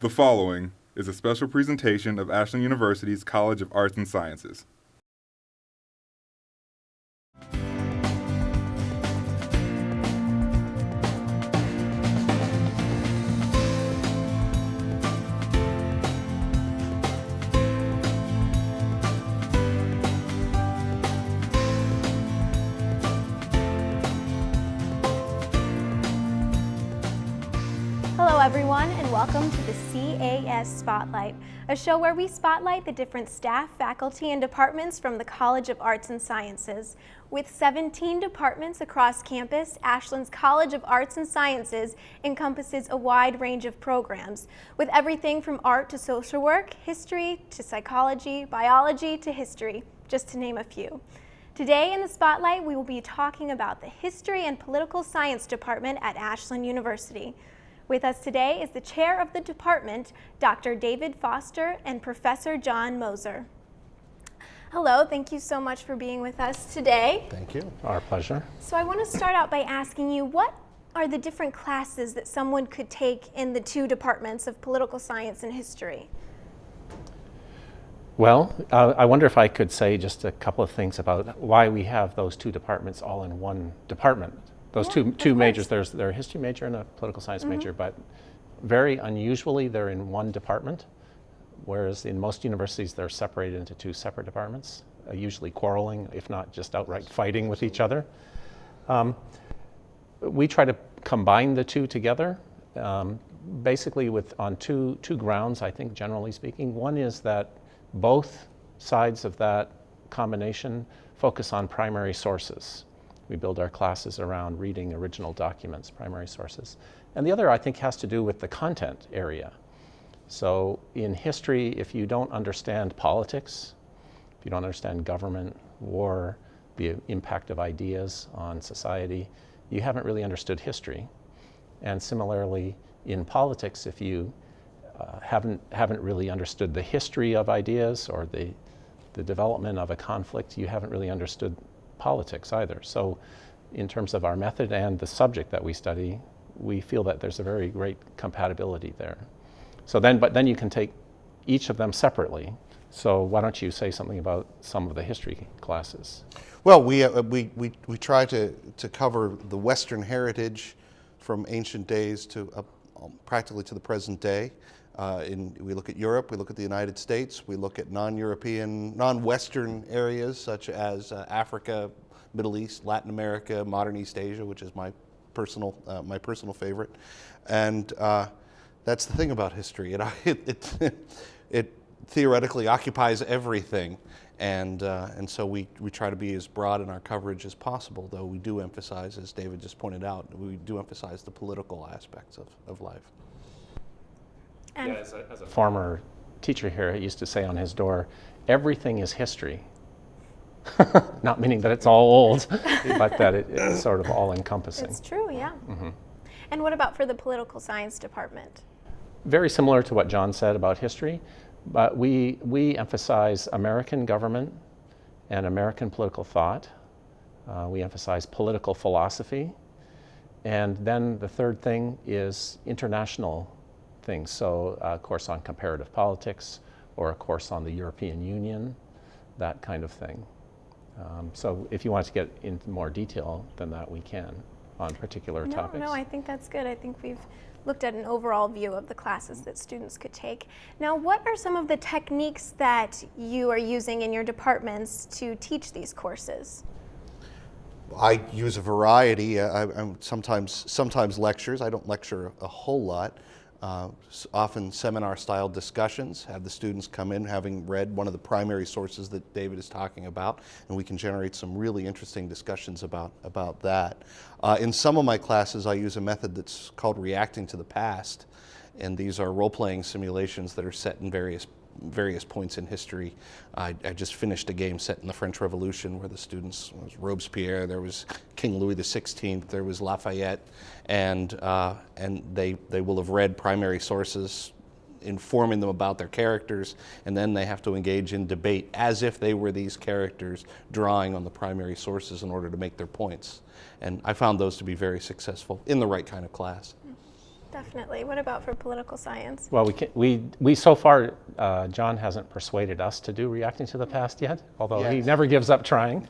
The following is a special presentation of Ashland University's College of Arts and Sciences. Hello everyone, and welcome to the CAS Spotlight, a show where we spotlight the different staff, faculty, and departments from the College of Arts and Sciences. With 17 departments across campus, Ashland's College of Arts and Sciences encompasses a wide range of programs, with everything from art to social work, history to psychology, biology to history, just to name a few. Today in the Spotlight, we will be talking about the History and Political Science Department at Ashland University. With us today is the chair of the department, Dr. David Foster, and Professor John Moser. Hello, thank you so much for being with us today. Thank you. Our pleasure. So I want to start out by asking you, what are the different classes that someone could take in the two departments of political science and history? Well, I wonder if I could say just a couple of things about why we have those two departments all in one department. Those two majors, there's a history major and a political science major, but very unusually they're in one department, whereas in most universities they're separated into two separate departments, usually quarreling, if not just outright fighting with each other. We try to combine the two together, basically on two grounds, I think, generally speaking. One is that both sides of that combination focus on primary sources. We build our classes around reading original documents, primary sources. And the other, I think, has to do with the content area. So in history, if you don't understand politics, if you don't understand government, war, the impact of ideas on society, you haven't really understood history. And similarly, in politics, if you haven't really understood the history of ideas or the development of a conflict, you haven't really understood politics either. So in terms of our method and the subject that we study, we feel that there's a very great compatibility there. So but then you can take each of them separately. So why don't you say something about some of the history classes? Well, we try to cover the Western heritage from ancient days to practically to the present day. We look at Europe, we look at the United States, we look at non-European, non-Western areas such as Africa, Middle East, Latin America, modern East Asia, which is my personal favorite. And that's the thing about history. It theoretically occupies everything. And so we try to be as broad in our coverage as possible, though we do emphasize, as David just pointed out, we do emphasize the political aspects of life. Yeah, as a former teacher here, he used to say on his door, everything is history. Not meaning that it's all old, but that it's sort of all-encompassing. It's true, yeah. And what about for the political science department? Very similar to what John said about history, but we emphasize American government and American political thought. We emphasize political philosophy. And then the third thing is international things. So a course on comparative politics or a course on the European Union, that kind of thing. So if you want to get into more detail than that, we can on particular topics. No, I think that's good. I think we've looked at an overall view of the classes that students could take. Now, what are some of the techniques that you are using in your departments to teach these courses? I use a variety. I'm sometimes lectures. I don't lecture a whole lot. Often seminar-style discussions, have the students come in having read one of the primary sources that David is talking about, and we can generate some really interesting discussions about that. In some of my classes, I use a method that's called reacting to the past, and these are role-playing simulations that are set in various points in history. I just finished a game set in the French Revolution where the students, there was Robespierre, there was King Louis XVI, there was Lafayette, and they will have read primary sources informing them about their characters, and then they have to engage in debate as if they were these characters drawing on the primary sources in order to make their points. And I found those to be very successful in the right kind of class. Definitely. What about for political science? Well, we so far, John hasn't persuaded us to do reacting to the past yet, although he Yes. never gives up trying.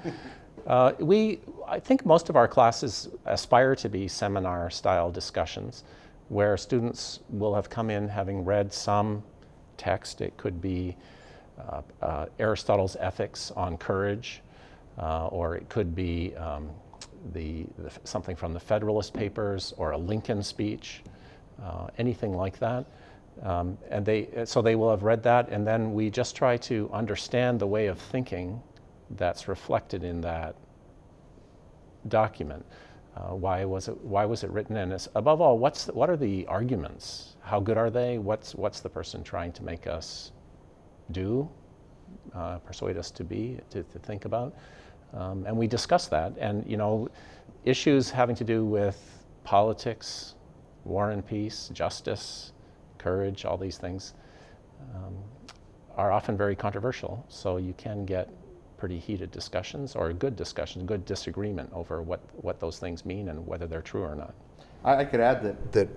I think most of our classes aspire to be seminar-style discussions where students will have come in having read some text. It could be Aristotle's Ethics on Courage, or it could be something from the Federalist Papers or a Lincoln speech, anything like that. So they will have read that, and then we just try to understand the way of thinking that's reflected in that document. Why was it written? And above all, what are the arguments? How good are they? What's the person trying to make us do, persuade us to think about? And we discuss that. And issues having to do with politics, war and peace, justice, courage, all these things are often very controversial. So you can get pretty heated discussions, or good discussions, good disagreement over what those things mean and whether they're true or not. I could add that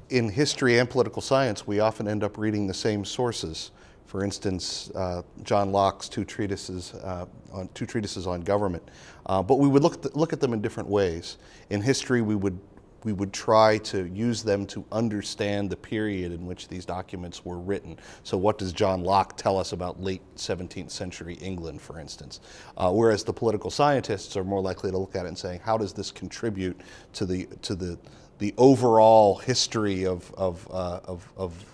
in history and political science, we often end up reading the same sources. For instance, John Locke's two treatises on government. But we would look at them in different ways. In history, we would try to use them to understand the period in which these documents were written. So what does John Locke tell us about late 17th century England, for instance? Whereas the political scientists are more likely to look at it and saying, how does this contribute to the overall history of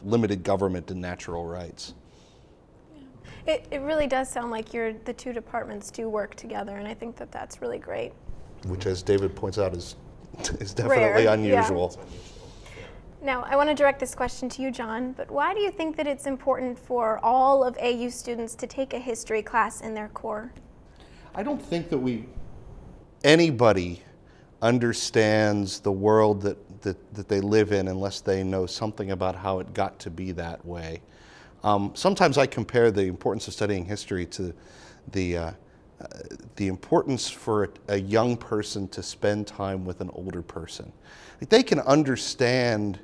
limited government and natural rights? It really does sound like the two departments do work together, and I think that's really great. Which, as David points out, is definitely Rare, unusual. Yeah. Now, I want to direct this question to you, John, but why do you think that it's important for all of AU students to take a history class in their core? I don't think that anybody understands the world that they live in unless they know something about how it got to be that way. Sometimes I compare the importance of studying history to the importance for a young person to spend time with an older person. They can understand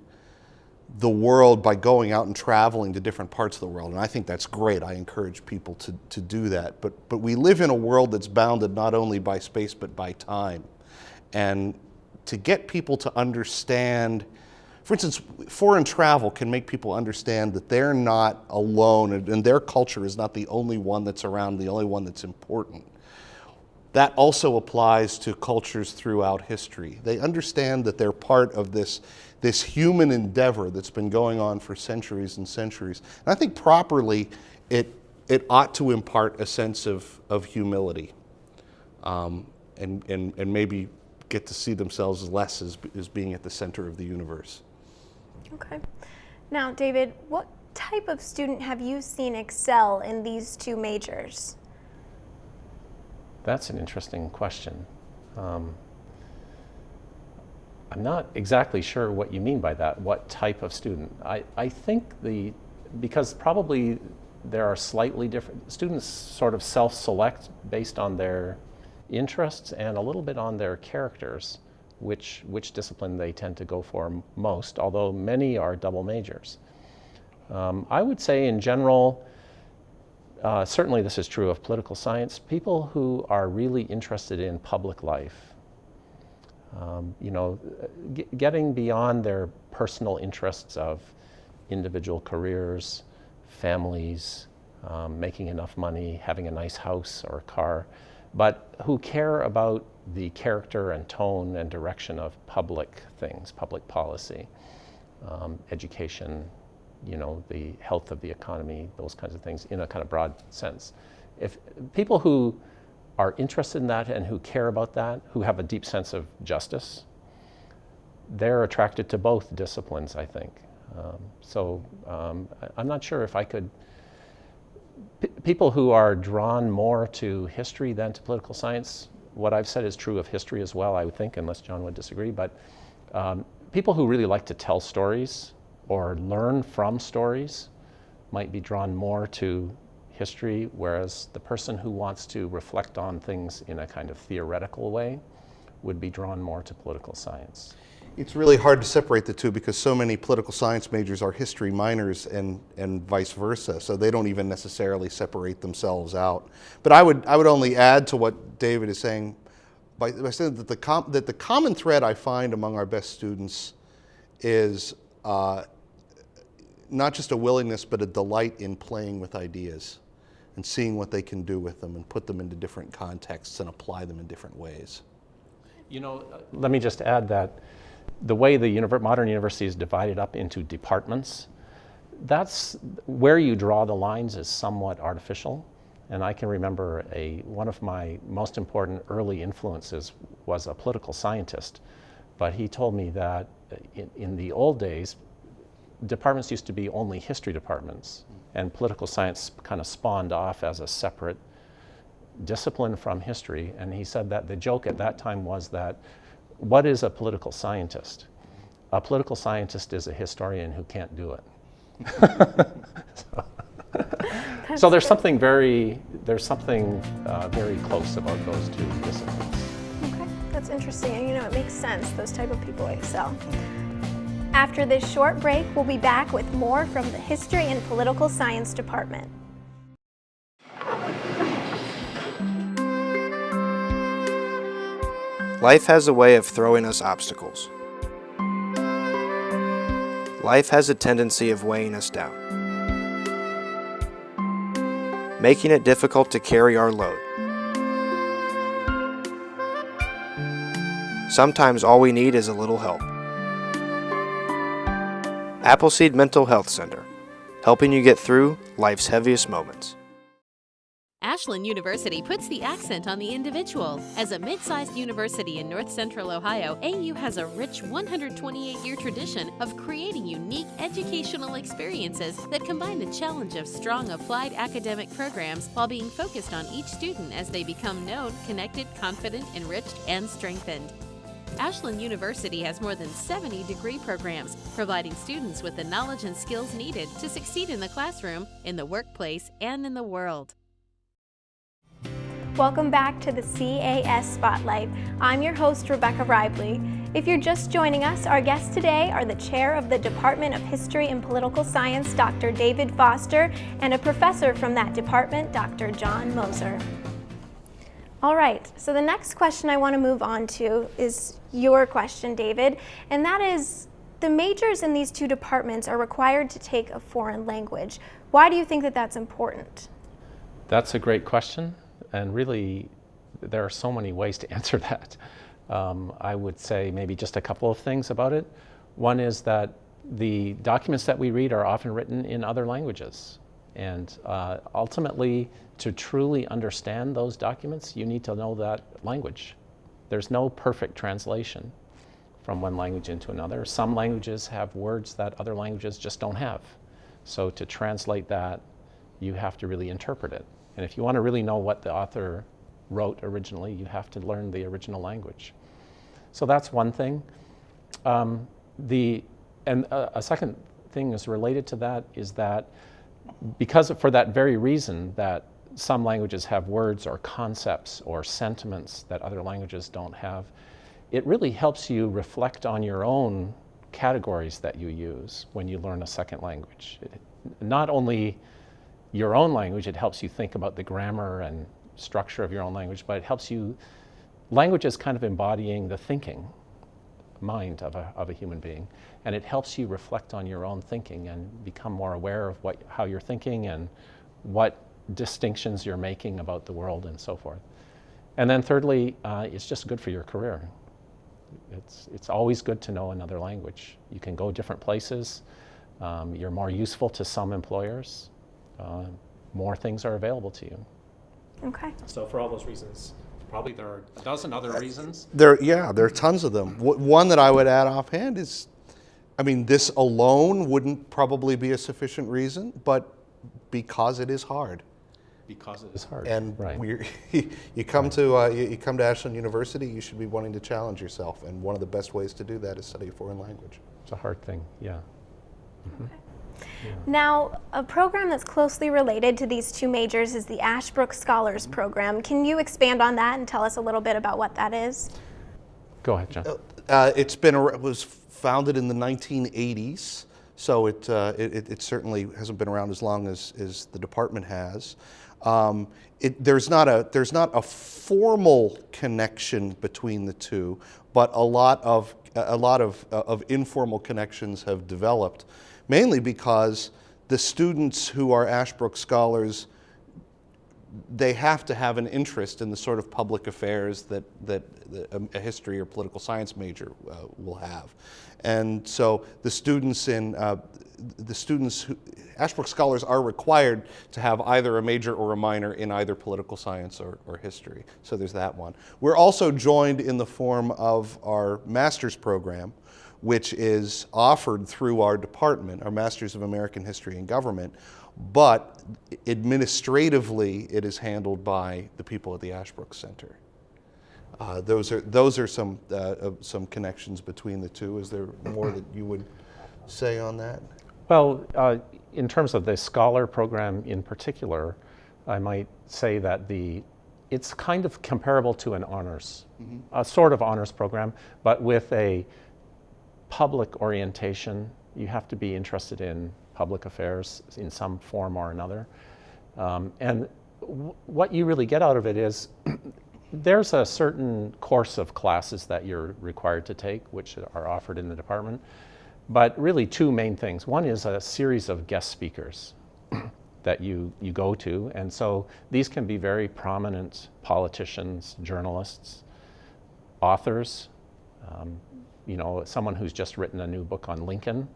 the world by going out and traveling to different parts of the world, and I think that's great. I encourage people to do that. But we live in a world that's bounded not only by space but by time. And to get people to understand, for instance, foreign travel can make people understand that they're not alone, and their culture is not the only one that's around, the only one that's important. That also applies to cultures throughout history. They understand that they're part of this human endeavor that's been going on for centuries and centuries. And I think properly it ought to impart a sense of humility, and maybe get to see themselves less as being at the center of the universe. Okay. Now, David, what type of student have you seen excel in these two majors? That's an interesting question. I'm not exactly sure what you mean by that. What type of student? I think because probably there are slightly different, students sort of self-select based on their interests and a little bit on their characters, which discipline they tend to go for most, although many are double majors. I would say in general, certainly this is true of political science, people who are really interested in public life, getting beyond their personal interests of individual careers, families, making enough money, having a nice house or a car, but who care about the character and tone and direction of public things, public policy, education, the health of the economy, those kinds of things in a kind of broad sense. If people who are interested in that and who care about that, who have a deep sense of justice, they're attracted to both disciplines, I think. I'm not sure if I could, people who are drawn more to history than to political science, what I've said is true of history as well, I would think, unless John would disagree, but people who really like to tell stories or learn from stories might be drawn more to history, whereas the person who wants to reflect on things in a kind of theoretical way would be drawn more to political science. It's really hard to separate the two because so many political science majors are history minors and vice versa, so they don't even necessarily separate themselves out. But I would only add to what David is saying by saying that the common thread I find among our best students is not just a willingness but a delight in playing with ideas and seeing what they can do with them and put them into different contexts and apply them in different ways. You know, let me just add that the way the modern university is divided up into departments, that's where you draw the lines is somewhat artificial. And I can remember one of my most important early influences was a political scientist. But he told me that in the old days, departments used to be only history departments, and political science kind of spawned off as a separate discipline from history. And he said that the joke at that time was that, what is a political scientist? A political scientist is a historian who can't do it. So there's something very close about those two disciplines. Okay, that's interesting, and it makes sense. Those type of people excel. After this short break, we'll be back with more from the History and Political Science Department. Life has a way of throwing us obstacles. Life has a tendency of weighing us down, making it difficult to carry our load. Sometimes all we need is a little help. Appleseed Mental Health Center, helping you get through life's heaviest moments. Ashland University puts the accent on the individual. As a mid-sized university in North Central Ohio, AU has a rich 128-year tradition of creating unique educational experiences that combine the challenge of strong applied academic programs while being focused on each student as they become known, connected, confident, enriched, and strengthened. Ashland University has more than 70 degree programs, providing students with the knowledge and skills needed to succeed in the classroom, in the workplace, and in the world. Welcome back to the CAS Spotlight. I'm your host, Rebecca Ribley. If you're just joining us, our guests today are the chair of the Department of History and Political Science, Dr. David Foster, and a professor from that department, Dr. John Moser. All right, so the next question I want to move on to is your question, David, and that is, the majors in these two departments are required to take a foreign language. Why do you think that that's important? That's a great question, and really there are so many ways to answer that. I would say maybe just a couple of things about it. One is that the documents that we read are often written in other languages, and ultimately, to truly understand those documents, you need to know that language. There's no perfect translation from one language into another. Some languages have words that other languages just don't have. So to translate that, you have to really interpret it. And if you want to really know what the author wrote originally, you have to learn the original language. So that's one thing. A second thing is related to that is that for that very reason that some languages have words or concepts or sentiments that other languages don't have, it really helps you reflect on your own categories that you use when you learn a second language. Not only your own language, it helps you think about the grammar and structure of your own language, but it helps you, language is kind of embodying the thinking mind of a human being, and it helps you reflect on your own thinking and become more aware of how you're thinking and what distinctions you're making about the world and so forth. And then thirdly, it's just good for your career. It's always good to know another language. You can go different places. You're more useful to some employers. More things are available to you. Okay. So for all those reasons, probably there are a dozen other reasons. There are tons of them. One that I would add offhand is, this alone wouldn't probably be a sufficient reason, but because it is hard. Because it is hard. And right. you come to Ashland University, you should be wanting to challenge yourself, and one of the best ways to do that is study a foreign language. It's a hard thing, yeah. Mm-hmm. Yeah. Now, a program that's closely related to these two majors is the Ashbrook Scholars Program. Can you expand on that and tell us a little bit about what that is? Go ahead, John. It was founded in the 1980s, so it certainly hasn't been around as long as the department has. There's not a formal connection between the two, but a lot of informal connections have developed, mainly because the students who are Ashbrook Scholars, they have to have an interest in the sort of public affairs that a history or political science major will have. And so the students Ashbrook Scholars are required to have either a major or a minor in either political science or history. So there's that one. We're also joined in the form of our master's program, which is offered through our department, our Masters of American History and Government, but administratively it is handled by the people at the Ashbrook Center. Those are some connections between the two. Is there more that you would say on that? Well, in terms of the scholar program in particular, I might say that it's kind of comparable to an honors, a sort of honors program, but with a public orientation. You have to be interested in public affairs in some form or another. And what you really get out of it is there's a certain course of classes that you're required to take, which are offered in the department, but really two main things. One is a series of guest speakers that you go to, and so these can be very prominent politicians, journalists, authors. Someone who's just written a new book on Lincoln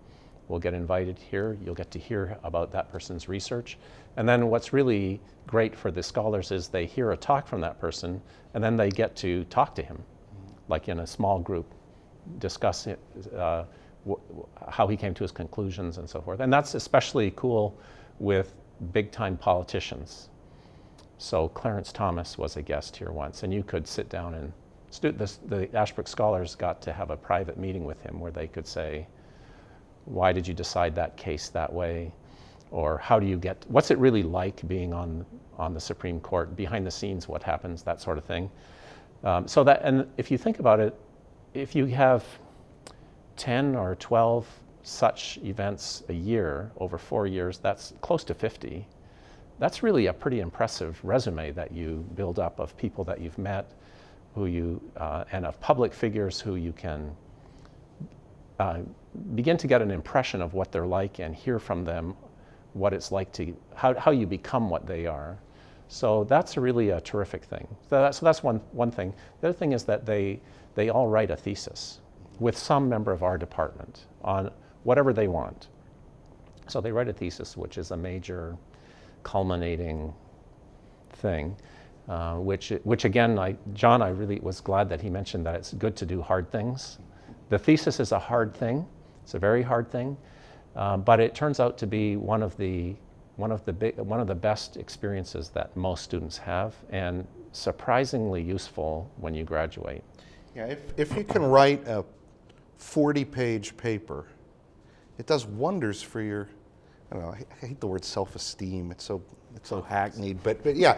will get invited here. You'll get to hear about that person's research. And then what's really great for the scholars is they hear a talk from that person, and then they get to talk to him, like in a small group, discuss it, how he came to his conclusions and so forth. And that's especially cool with big-time politicians. So Clarence Thomas was a guest here once, and you could sit down and the Ashbrook Scholars got to have a private meeting with him where they could say, why did you decide that case that way? Or what's it really like being on the Supreme Court, behind the scenes, what happens, that sort of thing. And if you think about it, if you have 10 or 12 such events a year over 4 years, that's close to 50. That's really a pretty impressive resume that you build up of people that you've met, and of public figures who you can begin to get an impression of what they're like and hear from them what it's like how you become what they are. So that's really a terrific thing. So that's one thing. The other thing is that they all write a thesis with some member of our department on whatever they want. So they write a thesis, which is a major culminating thing. Which again, John, I really was glad that he mentioned that it's good to do hard things. The thesis is a hard thing. It's a very hard thing, but it turns out to be one of the best experiences that most students have, and surprisingly useful when you graduate. Yeah, if you can write a 40-page paper, it does wonders for your, I don't know, I hate the word self-esteem. It's so hackneyed, but yeah,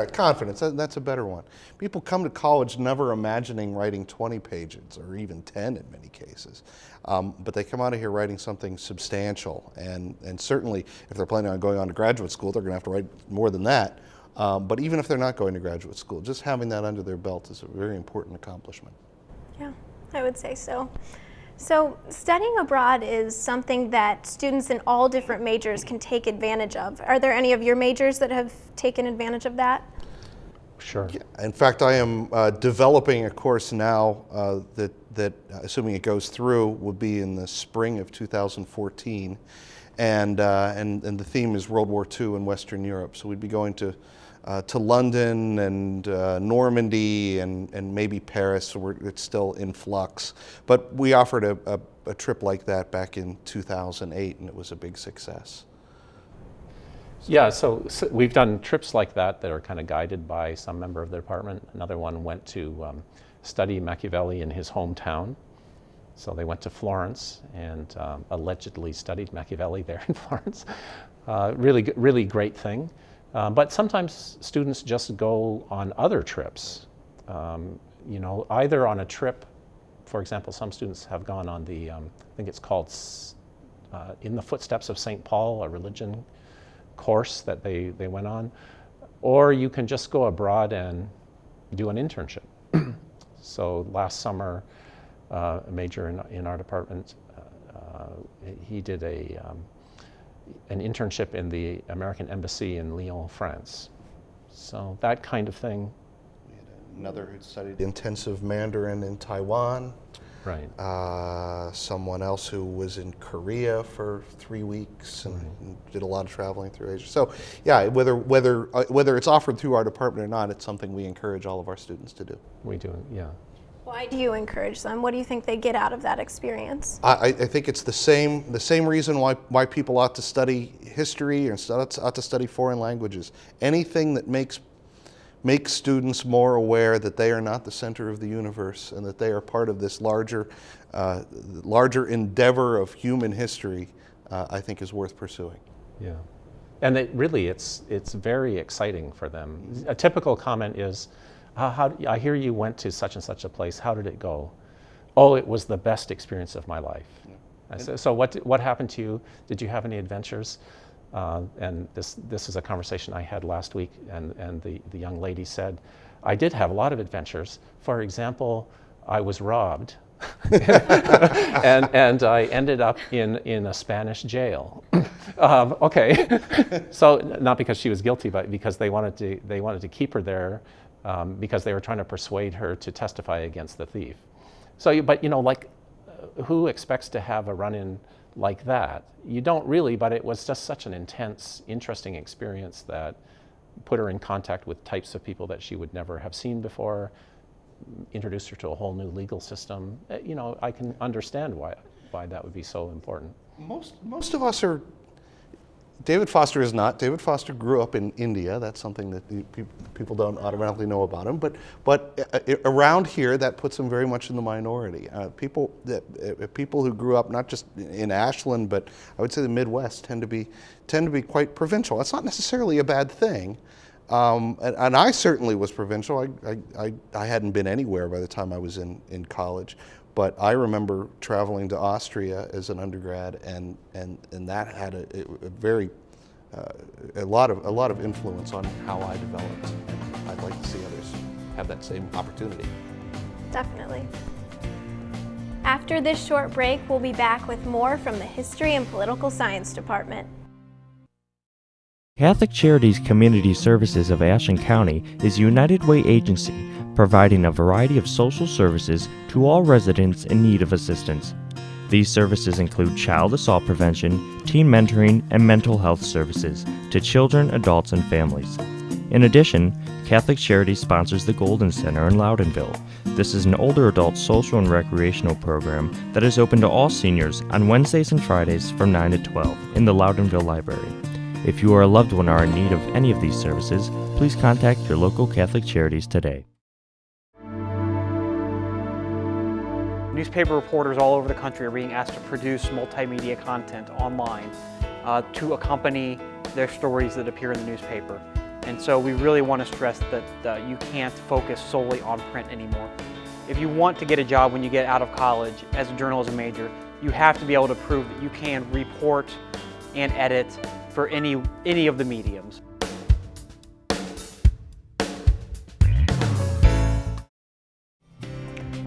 confidence. That's a better one. People come to college never imagining writing 20 pages or even 10 in many cases, but they come out of here writing something substantial. And certainly, if they're planning on going on to graduate school, they're going to have to write more than that. But even if they're not going to graduate school, just having that under their belt is a very important accomplishment. Yeah, I would say so. So studying abroad is something that students in all different majors can take advantage of. Are there any of your majors that have taken advantage of that? Sure. Yeah. In fact, I am developing a course now that, assuming it goes through, will be in the spring of 2014, and the theme is World War II in Western Europe. So we'd be going to London and Normandy and maybe Paris, so it's still in flux. But we offered a trip like that back in 2008, and it was a big success. Yeah, so we've done trips like that are kind of guided by some member of the department. Another one went to study Machiavelli in his hometown. So they went to Florence and allegedly studied Machiavelli there in Florence. Really great thing. But sometimes students just go on other trips, either on a trip for example, some students have gone on the, I think it's called In the Footsteps of St. Paul, a religion course that they went on. Or you can just go abroad and do an internship. So last summer, a major in our department, he did an internship in the American Embassy in Lyon, France. So that kind of thing. We had another who studied intensive Mandarin in Taiwan. Right. Someone else who was in Korea for 3 weeks and did a lot of traveling through Asia. So, yeah, whether it's offered through our department or not, it's something we encourage all of our students to do. We do, yeah. Why do you encourage them? What do you think they get out of that experience? I think it's the same reason why people ought to study history and ought to study foreign languages. Anything that makes students more aware that they are not the center of the universe and that they are part of this larger endeavor of human history, I think is worth pursuing. Yeah, and it's very exciting for them. A typical comment is, I hear you went to such and such a place. How did it go? Oh, it was the best experience of my life. Yeah. I said, so what happened to you? Did you have any adventures? And this is a conversation I had last week, and the young lady said, I did have a lot of adventures. For example, I was robbed, and I ended up in a Spanish jail. Okay, so not because she was guilty, but because they wanted to keep her there, because they were trying to persuade her to testify against the thief. So, but like, who expects to have a run-in like that? You don't really, but it was just such an intense, interesting experience that put her in contact with types of people that she would never have seen before, introduced her to a whole new legal system. I can understand why that would be so important. Most of us are. David Foster is not. David Foster grew up in India. That's something that people don't automatically know about him. But around here, that puts him very much in the minority. People who grew up not just in Ashland, but I would say the Midwest tend to be quite provincial. That's not necessarily a bad thing. And I certainly was provincial. I hadn't been anywhere by the time I was in college. But I remember traveling to Austria as an undergrad, and that had a lot of influence on how I developed. And I'd like to see others have that same opportunity. Definitely. After this short break, we'll be back with more from the History and Political Science Department. Catholic Charities Community Services of Ashland County is a United Way agency providing a variety of social services to all residents in need of assistance. These services include child assault prevention, teen mentoring, and mental health services to children, adults, and families. In addition, Catholic Charities sponsors the Golden Center in Loudonville. This is an older adult social and recreational program that is open to all seniors on Wednesdays and Fridays from 9 to 12 in the Loudonville Library. If you or a loved one are in need of any of these services, please contact your local Catholic Charities today. Newspaper reporters all over the country are being asked to produce multimedia content online to accompany their stories that appear in the newspaper. And so we really want to stress that you can't focus solely on print anymore. If you want to get a job when you get out of college as a journalism major, you have to be able to prove that you can report and edit for any of the mediums.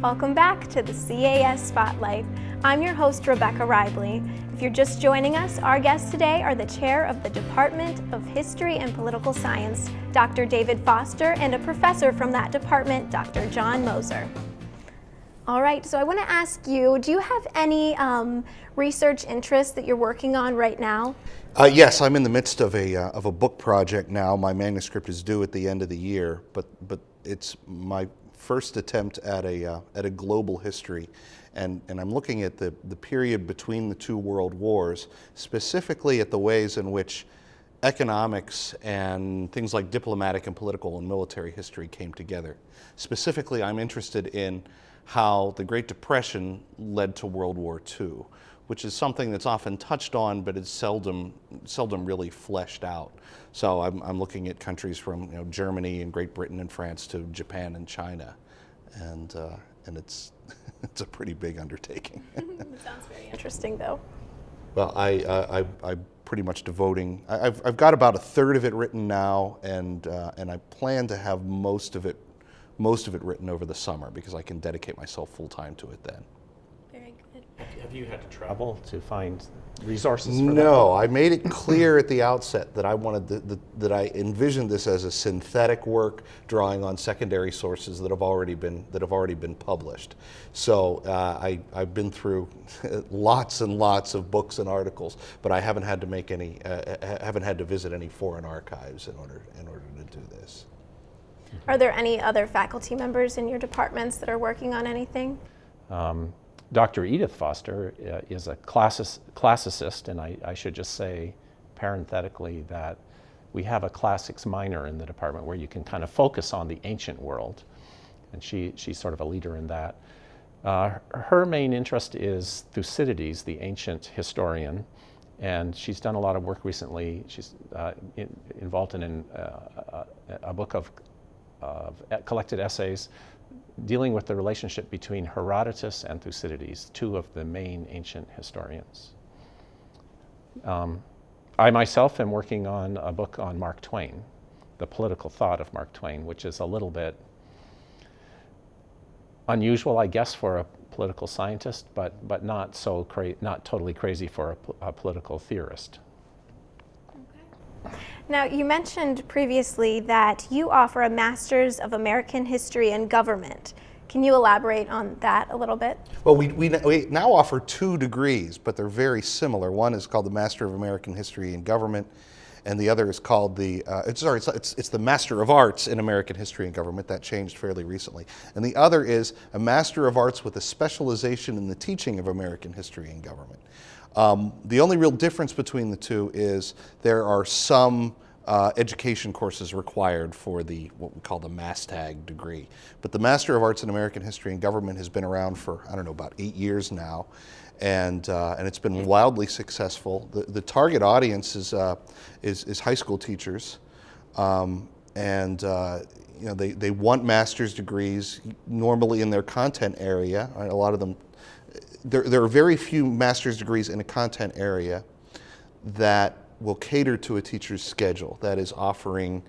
Welcome back to the CAS Spotlight. I'm your host, Rebecca Ribley. If you're just joining us, our guests today are the chair of the Department of History and Political Science, Dr. David Foster, and a professor from that department, Dr. John Moser. All right, so I want to ask you, do you have any research interests that you're working on right now? Yes, I'm in the midst of a book project now. My manuscript is due at the end of the year, but it's my first attempt at a global history, and I'm looking at the period between the two world wars, specifically at the ways in which economics and things like diplomatic and political and military history came together. Specifically, I'm interested in how the Great Depression led to World War II, which is something that's often touched on, but it's seldom really fleshed out. So I'm looking at countries from Germany and Great Britain and France to Japan and China, and and it's it's a pretty big undertaking. Sounds very interesting, though. Well, I'm pretty much devoting. I've got about a third of it written now, and I plan to have most of it written over the summer because I can dedicate myself full time to it then. Very good. Have you had to travel to find resources for that? No, I made it clear at the outset that I wanted that I envisioned this as a synthetic work, drawing on secondary sources that have already been published. So I've been through lots and lots of books and articles, but I haven't had to make any haven't had to visit any foreign archives in order to do this. Are there any other faculty members in your departments that are working on anything? Dr. Edith Foster is a classicist, and I should just say parenthetically that we have a classics minor in the department where you can kind of focus on the ancient world, and she's sort of a leader in that. Her main interest is Thucydides, the ancient historian, and she's done a lot of work recently. She's involved in a book of collected essays dealing with the relationship between Herodotus and Thucydides, two of the main ancient historians. I myself am working on a book on Mark Twain, the political thought of Mark Twain, which is a little bit unusual, I guess, for a political scientist, but not totally crazy for a political theorist. Now, you mentioned previously that you offer a Master's of American History and Government. Can you elaborate on that a little bit? Well, we now offer 2 degrees, but they're very similar. One is called the Master of American History and Government, and the other is called the it's the Master of Arts in American History and Government. That changed fairly recently. And the other is a Master of Arts with a specialization in the teaching of American history and government. The only real difference between the two is there are some education courses required for what we call the MASTAG degree. But the Master of Arts in American History and Government has been around for, I don't know, about 8 years now, and it's been wildly successful. The target audience is high school teachers, and they want master's degrees normally in their content area. A lot of them. There are very few master's degrees in a content area that will cater to a teacher's schedule. That is offering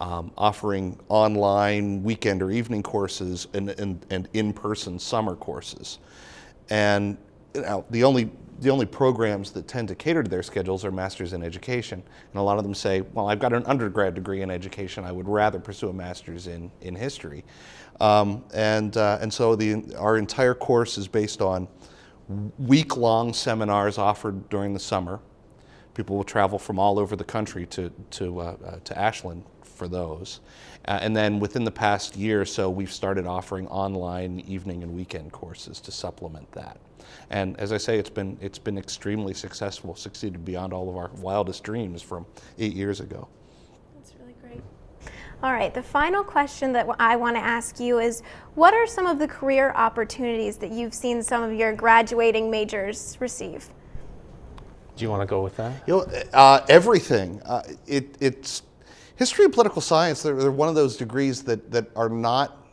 online weekend or evening courses and in-person summer courses. And the only programs that tend to cater to their schedules are masters in education. And a lot of them say, well, I've got an undergrad degree in education. I would rather pursue a master's in history. And so our entire course is based on week-long seminars offered during the summer. People will travel from all over the country to Ashland for those. And then within the past year or so, we've started offering online evening and weekend courses to supplement that. And as I say, it's been extremely successful, succeeded beyond all of our wildest dreams from 8 years ago. That's really great. All right, the final question that I want to ask you is, what are some of the career opportunities that you've seen some of your graduating majors receive? Do you want to go with that? Everything. It's history and political science. They're one of those degrees that are not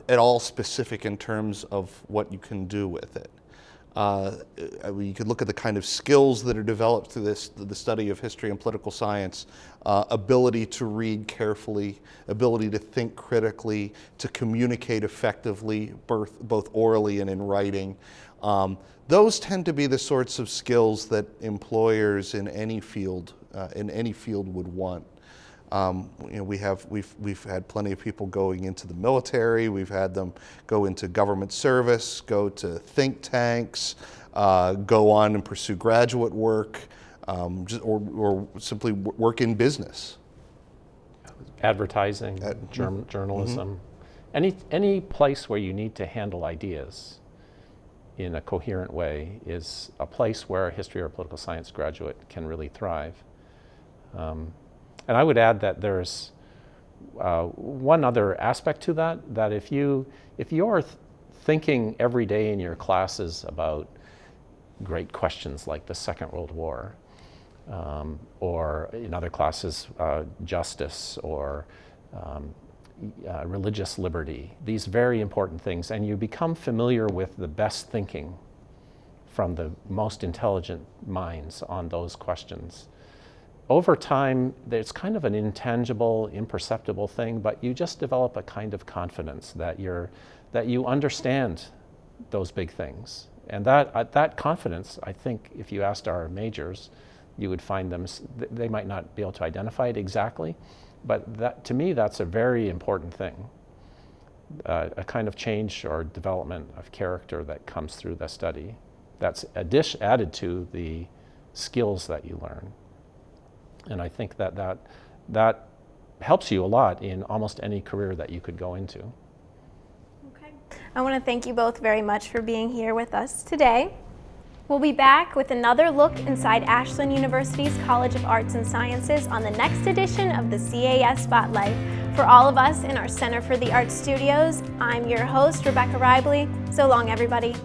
at all specific in terms of what you can do with it. You could look at the kind of skills that are developed through the study of history and political science, ability to read carefully, ability to think critically, to communicate effectively, both orally and in writing. Those tend to be the sorts of skills that employers in any field would want. We've had plenty of people going into the military. We've had them go into government service, go to think tanks, go on and pursue graduate work, or simply work in business. Advertising, journalism, any place where you need to handle ideas in a coherent way is a place where a history or political science graduate can really thrive. And I would add that there's one other aspect to that if you're thinking every day in your classes about great questions like the Second World War, or in other classes, justice, or religious liberty, these very important things, and you become familiar with the best thinking from the most intelligent minds on those questions. Over time, it's kind of an intangible, imperceptible thing, but you just develop a kind of confidence that you understand those big things. And that confidence, I think, if you asked our majors, you would find them, they might not be able to identify it exactly, but that, to me, that's a very important thing. A kind of change or development of character that comes through the study. That's added to the skills that you learn. And I think that helps you a lot in almost any career that you could go into. Okay. I want to thank you both very much for being here with us today. We'll be back with another look inside Ashland University's College of Arts and Sciences on the next edition of the CAS Spotlight. For all of us in our Center for the Arts Studios, I'm your host, Rebecca Ribley. So long, everybody.